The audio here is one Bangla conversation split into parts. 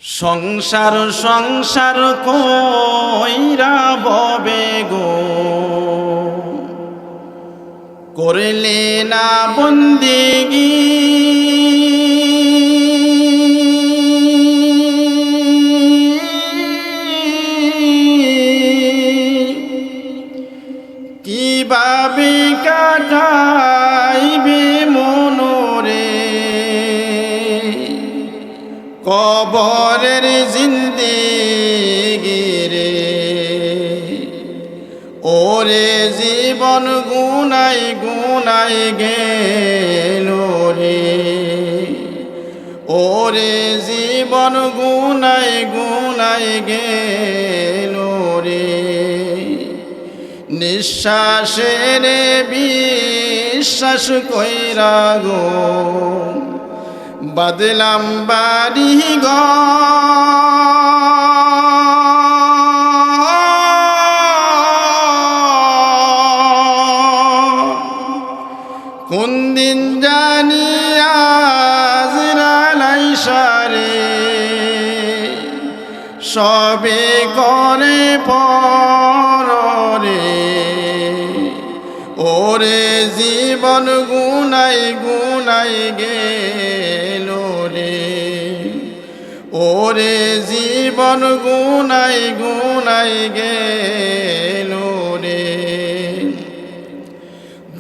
সংসার সংসার কইরা ববে গো, করলে না বন্দেগি। কিভাবে কাটাইবে মনোরে কবরের জিন্দেগি রে। ওরে জীবন গুনাই গুনাই গেল রে, ওরে জীবন গুনাই গুনাই গেল রে। নিঃশ্বাসের বিশ্বাস কইরা গো, বদলাম বাড়ি কোন দিন জানি আজরাইল আইসা রে, সবে করে পরে। ওরে জীবন গুনাই গুনাই গেল রে, ওরে জীবন গুনাই গুনাই গেল রে।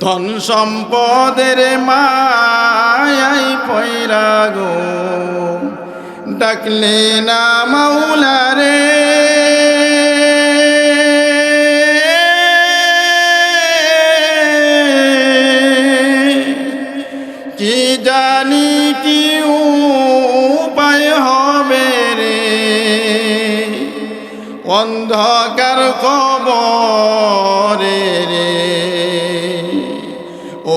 ধন সম্পদের মায়াই পয়রা গো, ডাকলে না মাওলা রে। কি জানি কি উপায় হবে রে, অন্ধকার কবরে রে।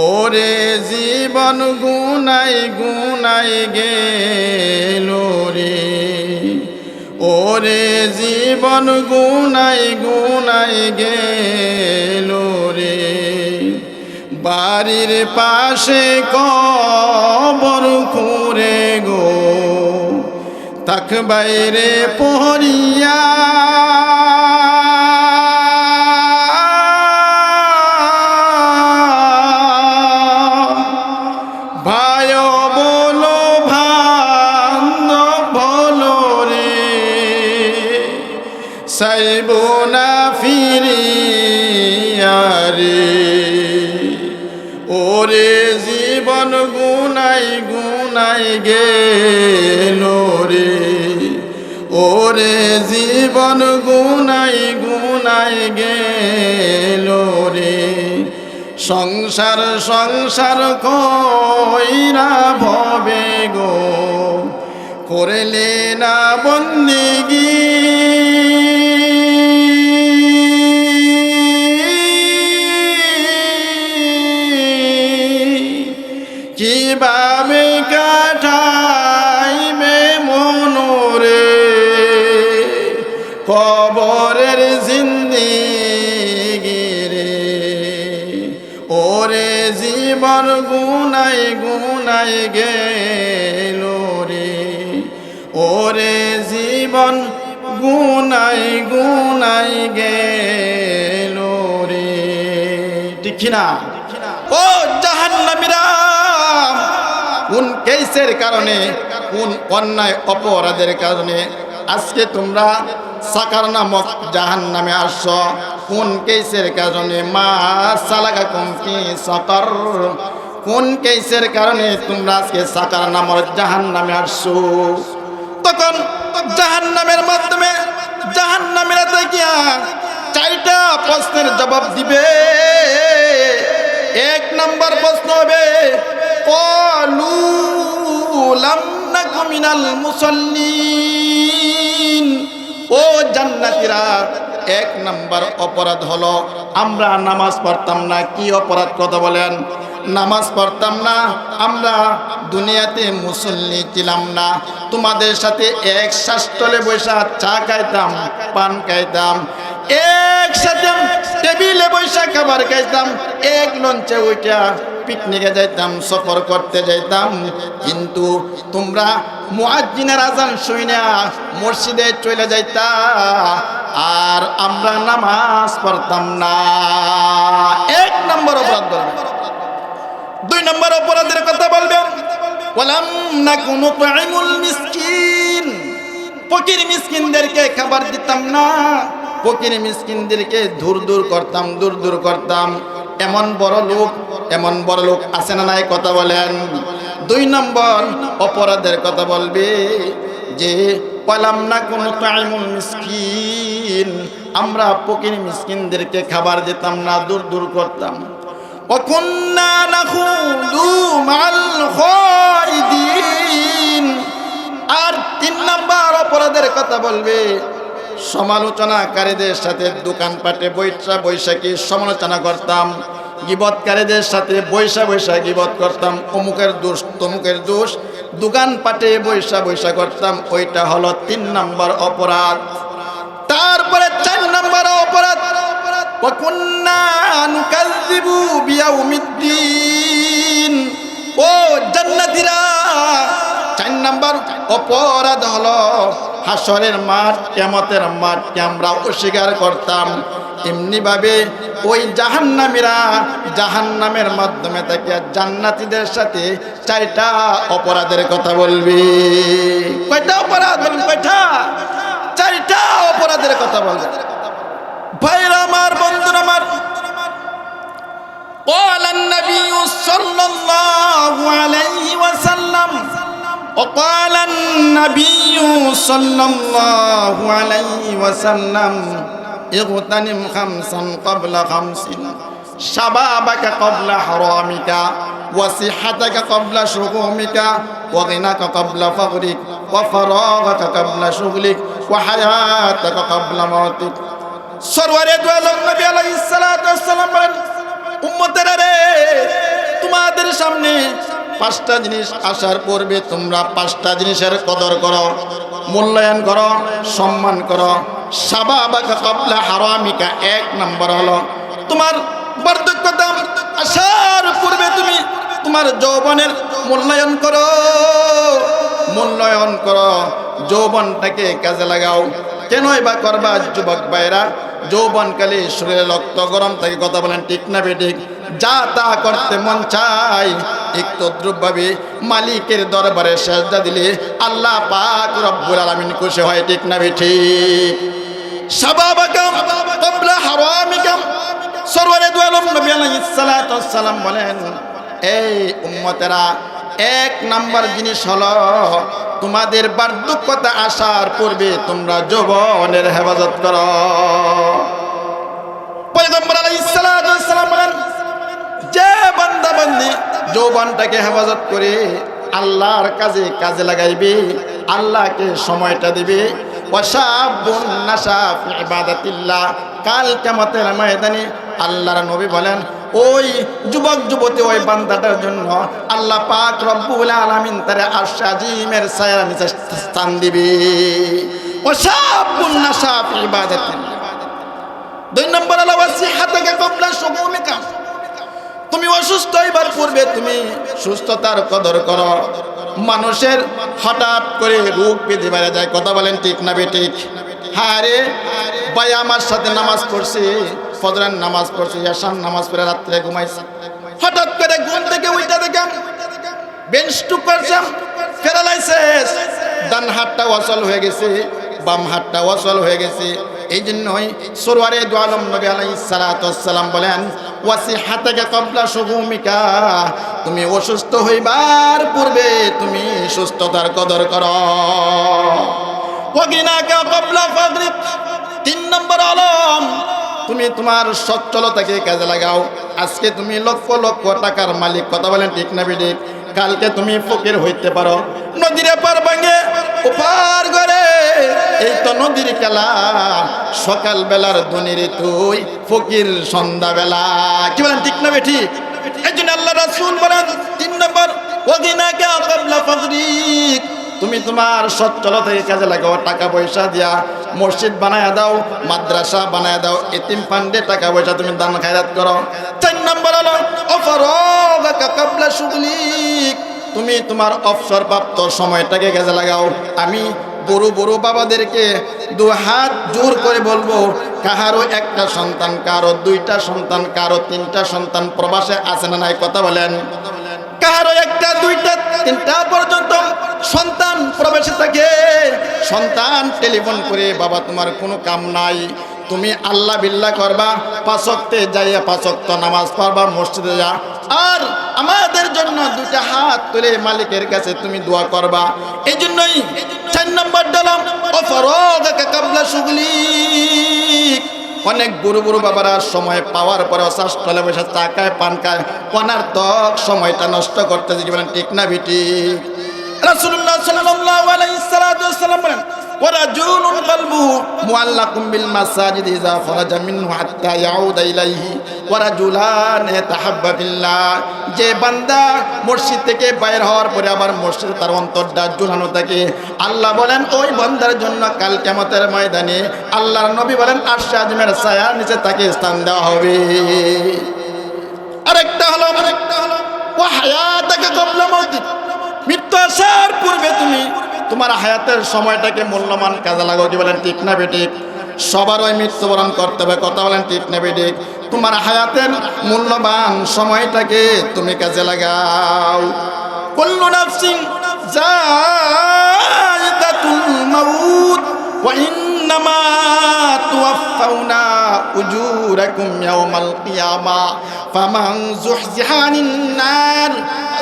ওরে জীবন গুনাই গুনাই গেল রে, ওরে জীবন গুনাই গুনাই গেল রে। বাড়ির পাশে কবর খুঁড়ে গো, তাক বাইরে পহরিয়া। ভাই বলো বান্ধব বলো রে, চাইব না ফিরিয়া রে। ওরে জীবন গুনাই গুনাই গেল রে, ওরে জীবন গুনাই গুনাই গেল রে। সংসার সংসার কইরা ভবে গো, করলে না বন্দেগি। কিভাবে কাটাইবে মনোরে কবরের জিন্দেগি রে। ওরে জীবন গুনাই গুনাই গেল রে, ওরে জীবন গুনাই গুনাই গেল রে। ঠিক না? ও জাহান্নামীরা, কোন কেসের কারণে, কোন অন্যায় অপরাধের কারণে আজকে তোমরা সাকার নামক জাহান্নামে আসছো? কোন কেসের কারণে? মা সালাকাকুম ফি সাকার, কোন কেসের কারণে তোমরা আজকে সাকার নামক জাহান্নামে আসছো? তখন জাহান্নামের মাধ্যমে জাহান্নামীরা দেখিয়া চারটা প্রশ্নের জবাব দিবে। এক নম্বর প্রশ্ন হবে, ক্বালু লাম নাকু মিনাল মুসাল্লিন। ও জান্নাতীরা, এক নম্বর অপরাধ হলো আমরা নামাজ পড়তাম না। কি অপরাধ কথা বলেন? নামাজ পড়তাম না, আমরা দুনিয়াতে মুসল্লি ছিলাম না। তোমাদের সাথে এক শাস্তলে বৈশা চা খাইতাম, পান খাইতাম, একসাথে টেবিলে বৈশা খাবার খাইতাম, এক লঞ্চে উঠা পিকনিকে যাইতাম, সফর করতে যাইতাম। কিন্তু তোমরা মুয়াজ্জিনের আজান শুইনা মসজিদে চলে যাইতা, আর আমরা নামাজ পড়তাম না। এক নম্বর অপরাধ বলবেন। দুই নম্বর অপরাধের কথা বলবেন, ওয়ালাম নাকু নুতঈমুল মিসকিন, ফকির মিসকিনদেরকে খাবার দিতাম না, ফকির মিসকিনদেরকে দূর দূর করতাম। এমন বড় লোক আছে না নাই, কথা বলেন। দুই নম্বর অপরাধের কথা বলবে যে ওয়ালাম নাকু নুতঈমুল মিসকিন, আমরা ফকির মিসকিনদেরকে খাবার দিতাম না, দূর করতাম। وَكُنَّا نَخُوضُ مَعَ الْخَائِضِينَ। আর তিন নাম্বার অপরাধের কথা বলবে, সমালোচনাকারীদের সাথে দোকানপাটে বৈশাখী সমালোচনা করতাম, গীবতকারীদের সাথে বৈশা গীবত করতাম, অমুকের দোষ তমুকের দোষ, দোকানপাটে বৈশা করতাম। ওইটা হলো তিন নাম্বার অপরাধ। তারপরে চার নাম্বার অপরাধ, وَكُنَّا نُكَذِّبُ بِيَوْمِ الدِّينِ। ও জান্নাতীরা, চার নাম্বার অপরাধ হলো হাসরের মাঠ, কিয়ামতের মাঠকে আমরা অস্বীকার করতাম। এমনি ভাবে ওই জাহান্নামীরা জাহান্নামের মাধ্যমে থেকে জান্নাতীদের সাথে চারটা অপরাধের কথা বলবি। কয়টা অপরাধ বলুন? কয়টা? চারটা অপরাধের কথা বলবে। ভাইরা আমার, বন্ধুরা আমার, قال النبي صلى الله عليه وسلم وقال النبي صلى الله عليه وسلم اغتنم خمسا قبل خمس، شبابك قبل حرامك، وصحتك قبل شغومك، وغناك قبل فقرك، وفراغك قبل شغلك، وحياتك قبل موتك। সরওয়ারে দু আলম নবী আলাইহিস সালাতু ওয়াস সালাম বলেন, উম্মতেরা রে, তোমাদের সামনে পাঁচটা জিনিস আসার পূর্বে তোমরা পাঁচটা জিনিসের কদর করো, মূল্যায়ন করো, সম্মান করো। শাবাবাকা ক্বাবলা হারামিকা, এক নম্বর হলো তোমার বার্ধক্যতা আসার পূর্বে তুমি তোমার যৌবনের মূল্যায়ন করো, যৌবনটাকে কাজে লাগাও। কেনই বা করবা যুবক ভাইরা? যৌবনকালে শরীরে রক্ত গরম থাকে, কথা বলেন ঠিক না বেঠিক? যা তা করতে মন চায়, একটু দ্রুপভাবে মালিকের দরবারে সেজদা দিলে আল্লাহ পাক রব্বুল আলামিন খুশি হয়, ঠিক না বেঠিক? শাবাবাকা ক্বাবলা হারামিকা, সরওয়ারে দু আলম নবী আলাইহিস সালাতু ওয়াস সালাম বলেন, এই উম্মতেরা, এক নাম্বার জিনিস হলো তোমাদের বার্ধক্যতা আসার পূর্বে তোমরা যৌবনের হেফাজত করো। পয়গম্বর আলাইহিস সালাতু ওয়াস সালাম বলেন, যে বান্দা বান্দি যৌবনটাকে হেফাজত করে আল্লাহর কাজে লাগাইবে, আল্লাহকে সময়টা দিবে, ওয়াশাবুন নাশা ফি ইবাদাতিল্লাহ, কাল কিয়ামতের ময়দানে আল্লাহর নবী বলেন, ওই যুবক যুবতী ওই বান্দাটার জন্য আল্লাহ পাক রব্বুল আলামিন তার আরশ আজিমের ছায়ার নিচে স্থান দিবে। ওয়াশাবুন নাশা ফি ইবাদাতিল্লাহ। দুই নম্বর হলো ওয়াসিহাতাকা ক্বাবলা শুগুমিকা, তুমি অসুস্থ হইবার পূর্বে তুমি সুস্থতার কদর করো। মানুষের হঠাৎ করে রোগ বেঁধে বেড়ে যায়, কথা বলেন ঠিক না বেঠিক? হ্যাঁ রে ভাই, আমার সাথে নামাজ পড়ছি, ফজরের নামাজ পড়ছি, এশার নামাজ পড়ে রাত্রে ঘুমাইছি, হঠাৎ করে ঘুম থেকে উঠা দেখলাম বেন স্ট্রোক করছাম, প্যারালাইসিস, ডান হাতটা অচল হয়ে গেছে, বাম হাতটা অচল হয়ে গেছে। এই জন্যই সরওয়ারে দু আলম নবী আলাইহিস সালাতু ওয়াস সালাম বলেন, ওয়াসিহাতাকা ক্বাবলা শুগুমিকা, তুমি অসুস্থ হইবার পূর্বে তুমি সুস্থতার কদর করো। ওয়াগিনাকা ক্বাবলা ফাকরিক, তিন নম্বর আলম তুমি তোমার সচ্ছলতাকে কাজে লাগাও। আজকে তুমি লক্ষ লক্ষ টাকার মালিক, কথা বলেন ঠিক না বেঠিক? কালকে তুমি ফকির হইতে পারো। নদীর পার ভাঙে ওপার করে, এই তো নদীর খেলা, সকাল বেলার ধনীর তুই ফকির সন্ধ্যাবেলা, কি বলেন ঠিক না বেঠিক? এই জন্য আল্লাহ রাসূল বলেন, তিন নম্বর ওয়াগিনাকা ক্বাবলা ফাকরিক, তুমি তোমার সচ্ছলতাকে কাজে লাগাও, টাকা পয়সা দিয়া মসজিদ বানায় দাও, মাদ্রাসা বানায় দাও, এতিম ফান্ডে টাকা পয়সা তুমি দান খায়রাত করো। চার নম্বর হলো অফরাগাকা ক্বাবলা শুগলিক, তুমি তোমার অবসরপ্রাপ্ত সময়টাকে কাজে লাগাও। আমি বড় বড় বাবাদেরকে দু হাত জোর করে বলবো, কাহারও একটা সন্তান, কারো দুইটা সন্তান, কারো তিনটা সন্তান প্রবাসে আছে না নাই? কথা বলেন। কারো একটা দুইটা তিনটা পর্যন্ত সন্তান প্রবাসে থাকে। সন্তান টেলিফোন করে, বাবা তোমার কোনো কাম নাই, তুমি আল্লাহ বিল্লাহ করবা, 5 ওয়াক্তে যাইয়া 5 ওয়াক্ত নামাজ পড়বা, মসজিদে যা, আর আমাদের জন্য দুইটা হাত তুলে মালিকের কাছে তুমি দোয়া করবা। এই জন্যই 4 নম্বর ডলম অফরগাকা কাবলা শুগলি। অনেক বড় বড় বাবারা সময় পাওয়ার পরে অসাষ্টলে বসে চা খায়, পান খায়, অনার্থক সময়টা নষ্ট করতেছে। কি বলেন ঠিক না বেটি? রাসূলুল্লাহ সাল্লাল্লাহু আলাইহি সাল্লাম বলেন, ওয়ারাজুলুন কলবুহু মুআল্লাকুম বিল মাসাজিদ ইযা ফারাজা মিনহু হাত্তা ইয়াউদা ইলাইহি ওয়ারাজুলান তাহাব্বা বিল্লাহ। যে বান্দা মসজিদ থেকে বাইর হওয়ার পরে আবার মসজিদে তার অন্তরটা ঝুলানো থাকে, আল্লাহ বলেন ওই বান্দার জন্য কাল কিয়ামতের ময়দানে আল্লাহর নবী বলেন আরশে আজিমের ছায়ার নিচে তাকে স্থান দেওয়া হবে। আরেকটা হলো ওয়া হায়াতাকা ক্বাবলা মাউতিক। মৃত্যু আসার পূর্বে তুমি তোমার হায়াতের সময়টাকে মূল্যবান কাজে লাগাও। কি বলেন ঠিক না বেঠিক? সবার ওই মৃত্যুবরণ করতে হবে। কথা বলেন ঠিক না বেঠিক? তোমার হায়াতের মূল্যবান সময়টাকে তুমি কাজে লাগাও। কুল্লু নাফসিন যায়িকাতুল মাউত ওয়া ইন্নামা তুওয়াফাউনা উজুরাকুম ইয়াওমাল কিয়ামা ফামান যুহজিহা আনিন নার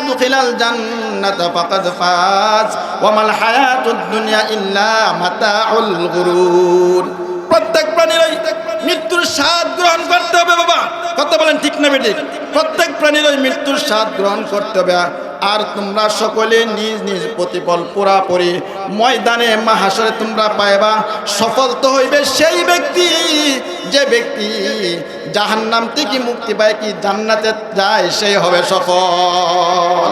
দুখিলাল জান্নাতা ফাকাদ ফাজ ওয়া মাল হায়াতুদ দুনিয়া ইল্লা মাতাউল গুরুর। প্রত্যেক প্রাণীরই মৃত্যুর স্বাদ গ্রহণ করতে হবে বাবা। কথা বলেন ঠিক না বেঠিক? প্রত্যেক প্রাণীরই মৃত্যুর স্বাদ গ্রহণ করতে হবে। আর তোমরা সকলে নিজ নিজ প্রতিফল পুরাপুরি ময়দানে মাহাশরে তোমরা পাইবা। সফল তো হইবে সেই ব্যক্তি যে ব্যক্তি জাহান্নাম থেকে মুক্তি পায়, কি জান্নাতে যায়, সেই হবে সফল।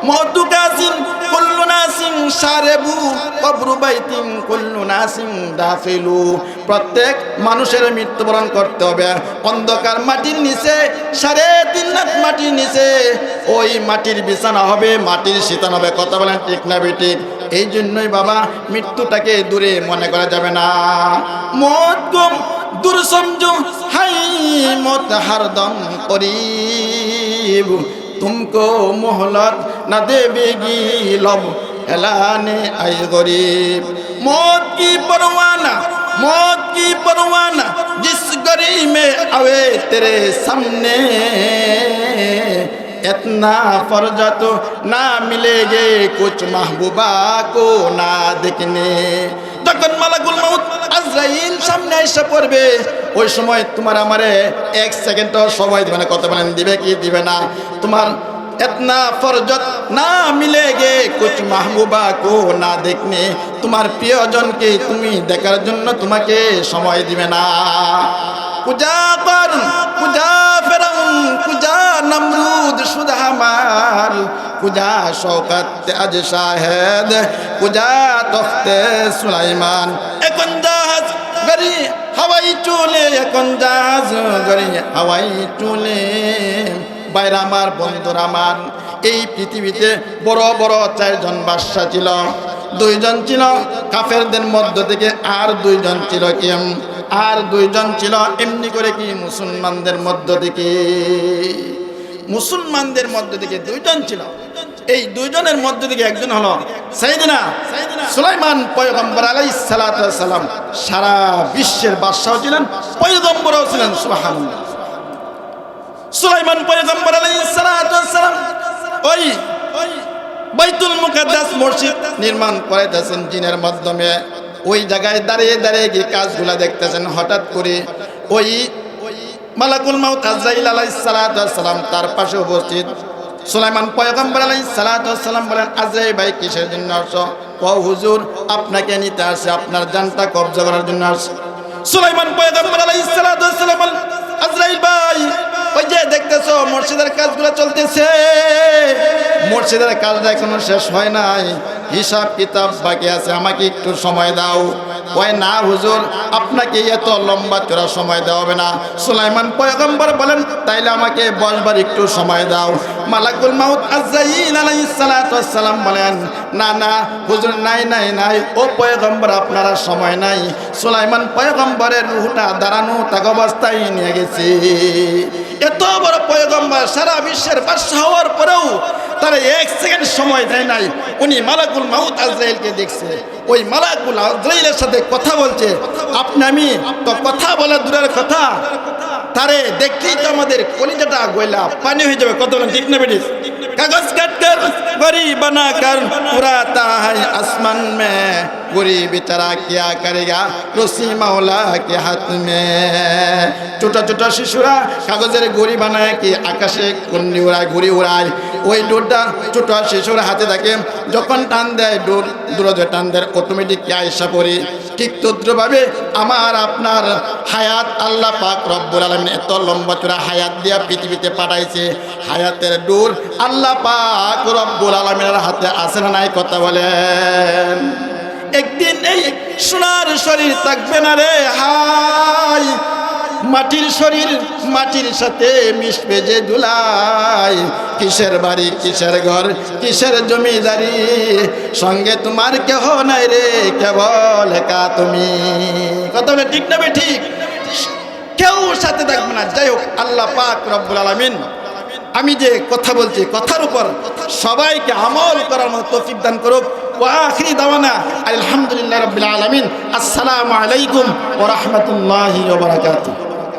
মওতুকাসিন কুল্লু নাসিন শারেবু কবরু বাইতিন কুল্লু নাসিন দাখিলু। প্রত্যেক মানুষের মৃত্যুবরণ করতে হবে। অন্ধকার মাটির নিচে 3.5 লাখ মাটির নিচে ওই মাটির বিছানা হবে, মাটির শীতান হবে। কথা বলেন ঠিক না বেঠিক? এই জন্যই বাবা মৃত্যুটাকে দূরে মনে করা যাবে না। মত কম দূর সমঝো, হাই মত হরদম করিব, तुमको मोहलत न देवेगी लब एलाने आई गरीब। मौत की परवाना जिस गरी में आवे तेरे सामने, इतना फर्जा तो ना मिलेगे कुछ महबूबा को ना देखने। যখন মালাকুল মাউত আজরাইল সামনে এসে পড়বে, ওই সময় তোমার আমারে 1 সেকেন্ডও সময় দিবে না। কত বলেন দিবে কি দিবে না? তোমার इतना फर्जत ना मिलेगे कुछ महबूबा को ना देखने। তোমার প্রিয়জনকে তুমি দেখার জন্য তোমাকে সময় দিবে না। কুজা কারুন, কুজা ফিরাউন, কুজা নমরুদ শুধু আমার, কুজা শওকত আজ শাহেদ, কুজা তখতে সুলাইমান। এখন জাহাজ গাড়ি হাওয়াই চলে, এখন জাহাজ গাড়ি হাওয়াই চলে। বাইরে আমার বন্ধুরা আমার, এই পৃথিবীতে বড় বড় 4 জন বাদশা ছিল। 2 জন ছিল কাফেরদের মধ্য থেকে, আর 2 জন ছিল কি? আর 2 জন ছিল এমনি করে কি মুসলমানদের মধ্য থেকে। মুসলমানদের মধ্য থেকে 2 জন ছিল। এই 2 জনের মধ্য থেকে একজন হলো সাইয়েদনা সুলাইমান পয়গম্বর আলাইহিস সালাতু ওয়াস সালাম। সারা বিশ্বের বাদশাও ছিলেন, পয়গম্বরও ছিলেন। সুবহানাল্লাহ। সুলাইমান পয়গম্বর আলাইহিস সালাতু ওয়াস সালাম ওই বাইতুল মুকাদ্দাস মসজিদ নির্মাণ করাইতেছেন জিনের মাধ্যমে। ওই জায়গায় দাঁড়িয়ে দাঁড়িয়ে গিয়ে কাজগুলা দেখতেছেন। হঠাৎ করে ওই মালাকুল মাউত আজরাইল আলাইহিস সালাতু ওয়াস সালাম তার পাশে উপস্থিত। সুলাইমান পয়গম্বর আলাইহিস সালাতু ওয়াস সালাম বলেন, আজরাইল ভাই কিসের জন্য আসছো? ও হুজুর আপনাকে নিতে আসছে, আপনার জানটা কবজা করার জন্য আসছে। সুলাইমান পয়গম্বর আলাইহিস সালাতু ওয়াস সালাম বলেন, আজরাইল ভাই ওই যে দেখতেছো মসজিদের কাজগুলো চলতেছে, মসজিদের কাজটা এখনো শেষ হয় নাই, হিসাব কিতাব বাকি আছে, আমাকে একটু সময় দাও। ওই না হুজুর আপনাকে এত লম্বা চড়া সময় দেওয়া হবে না। সুলাইমান পয়গম্বর বলেন, তাইলে আমাকে বসবার একটু সময় দাও। মালাকুল মাউত আজরাইল আলাইহিস সালাতু ওয়াস সালাম বলেন, না না হুজুর, নাই ও পয়গম্বর, আপনারা সময় নাই। সুলাইমান পয়গম্বরের রূহটা দাঁড়ানো থাকা অবস্থায় নিয়ে গেছে। এত বড় পয়গম্বর, সারা বিশ্বের বাদশা হওয়ার পরেও তারা 1 সেকেন্ড সময় দেয় নাই। উনি মালাকুল মাউত আজরাইলকে দেখছে, ওই মালাকুল আজরাইলের সাথে কথা বলছে। আপনি আমি তো কথা বলা দূরের কথা, তারে দেখলেই তো আমাদের কলিজাটা গয়লা পানি হয়ে যাবে। কত ঠিক না বেটিস? কাগজ কাটकर गरीब बनाकर उड़ाता है आसमान में, गरीब बेचारा क्या करेगा रस्सी मौला के हाथ में। छोटा छोटा শিশুরা কাগজের গড়ি বানায় কি আকাশে ঘুড়ি উড়ায়, ঘুড়ি উড়ায়। ওই ডোরটা ছোট শিশুর হাতে থাকে, যখন টান দেয় ডোর দূরে টান দেয়, অটোমেটিক আয়সা পড়ে। ঠিক তদ্রুপভাবে আমার আপনার হায়াত আল্লাহ পাক রব্বুল আলামিন এত লম্বা চূড়া হায়াত দিয়া পৃথিবীতে পাঠাইছে। হায়াতের ডোর আল্লাহ পাক রব্বুল আলামিনের হাতে আছে না নাই? কথা বলেন। একদিন এই সোনার শরীর থাকবে না রে হাই, মাটির শরীর মাটির সাথে মিশবে যে ধুলাই। কিসের বাড়ি, কিসের ঘর, কিসের জমিদারি, সঙ্গে তোমার কেহ নাই রে, কেবল একা তুমি। কথা বলে ঠিক না বে ঠিক? কেউ সাথে থাকবে না। যাই হোক, আল্লাহ পাক রব্বুল আলামিন আমি যে কথা বলছি, কথার উপর সবাইকে আমল করার মতো তৌফিক দান করুক। ওয়া আখিরি দাওয়ানা আলহামদুলিল্লাহি রাব্বিল আলামিন। আসসালামু আলাইকুম ওয়া রাহমাতুল্লাহি ওয়া বারাকাতুহু।